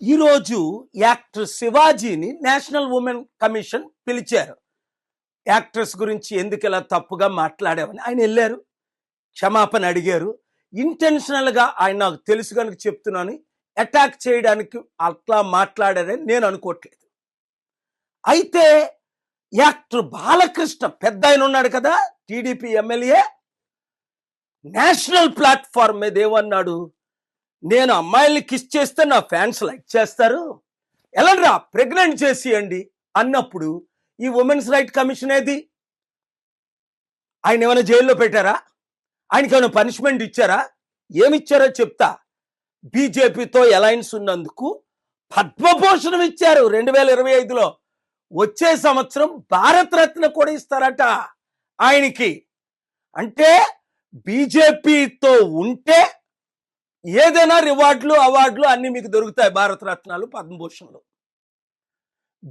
ఈరోజు actor శివాజీని national women commission పిలిచారు. Actress గురించి ఎందుకు ఇలా తప్పుగా మాట్లాడావని ఆయన వెళ్ళారు, క్షమాపణ అడిగారు. ఇంటెన్షనల్గా ఆయన నాకు తెలుసు కనుక చెప్తున్నాను, అటాక్ చేయడానికి అట్లా మాట్లాడారని నేను అనుకోవట్లేదు. అయితే యాక్టర్ బాలకృష్ణ పెద్ద ఆయన ఉన్నాడు కదా, టీడీపీ ఎమ్మెల్యే, నేషనల్ ప్లాట్ఫామ్ మీద ఏమన్నాడు, నేను అమ్మాయిల్ని కిస్ చేస్తే నా ఫ్యాన్స్ లైక్ చేస్తారు, ఎలాంటిరా ప్రెగ్నెంట్ చేసియండి అన్నప్పుడు ఈ ఉమెన్స్ రైట్ కమిషన్ ఏది? ఆయన ఏమైనా జైల్లో పెట్టారా? ఆయనకి ఏమైనా పనిష్మెంట్ ఇచ్చారా? ఏమిచ్చారో చెప్తా. బీజేపీతో అలయన్స్ ఉన్నందుకు పద్మభూషణం ఇచ్చారు 2025లో. వచ్చే సంవత్సరం భారతరత్న కూడా ఇస్తారట ఆయనకి. అంటే బీజేపీతో ఉంటే ఏదైనా రివార్డులు అవార్డులు అన్ని మీకు దొరుకుతాయి, భారతరత్నాలు పద్మభూషణలు.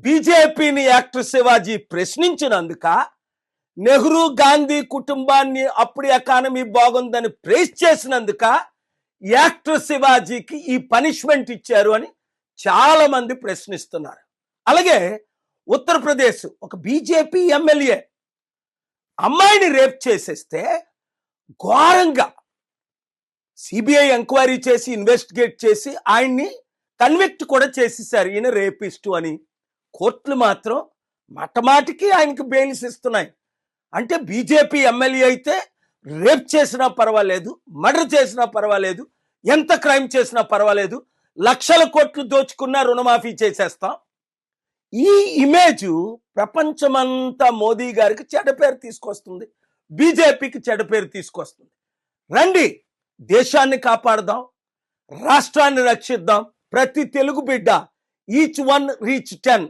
బీజేపీని యాక్టర్ శివాజీ ప్రశ్నించినందుక, నెహ్రూ గాంధీ కుటుంబాన్ని అప్పుడు ఎకానమీ బాగుందని ప్రైజ్ చేసినందుక యాక్టర్ శివాజీకి ఈ పనిష్మెంట్ ఇచ్చారు అని చాలా మంది ప్రశ్నిస్తున్నారు. అలాగే ఉత్తరప్రదేశ్ ఒక బీజేపీ ఎమ్మెల్యే అమ్మాయిని రేప్ చేసేస్తే ఘోరంగా సిబిఐ ఎంక్వైరీ చేసి ఇన్వెస్టిగేట్ చేసి ఆయన్ని కన్విక్ట్ కూడా చేసేసారు, ఈయన రేపిస్టు అని. కోర్టులు మాత్రం మాటికి ఆయనకి బెయిల్స్ ఇస్తున్నాయి. అంటే బీజేపీ ఎమ్మెల్యే అయితే రేప్ చేసినా పర్వాలేదు, మర్డర్ చేసినా పర్వాలేదు, ఎంత క్రైమ్ చేసినా పర్వాలేదు, లక్షల కోట్లు దోచుకున్నా రుణమాఫీ చేసేస్తాం. ఈ ఇమేజ్ ప్రపంచమంతా మోదీ గారికి చెడ్డ పేరు తీసుకొస్తుంది, బీజేపీకి చెడ్డ పేరు తీసుకొస్తుంది. రండి, దేశాన్ని కాపాడదాం, రాష్ట్రాన్ని రక్షిద్దాం. ప్రతి తెలుగు బిడ్డ ఈచ్ వన్ రీచ్ 10,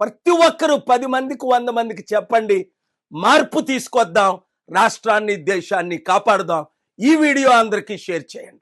ప్రతి ఒక్కరూ 10 మందికి 100 మందికి చెప్పండి, మార్పు తీసుకొద్దాం, రాష్ట్రాన్ని దేశాన్ని కాపాడదాం. ఈ వీడియో అందరికీ షేర్ చేయండి.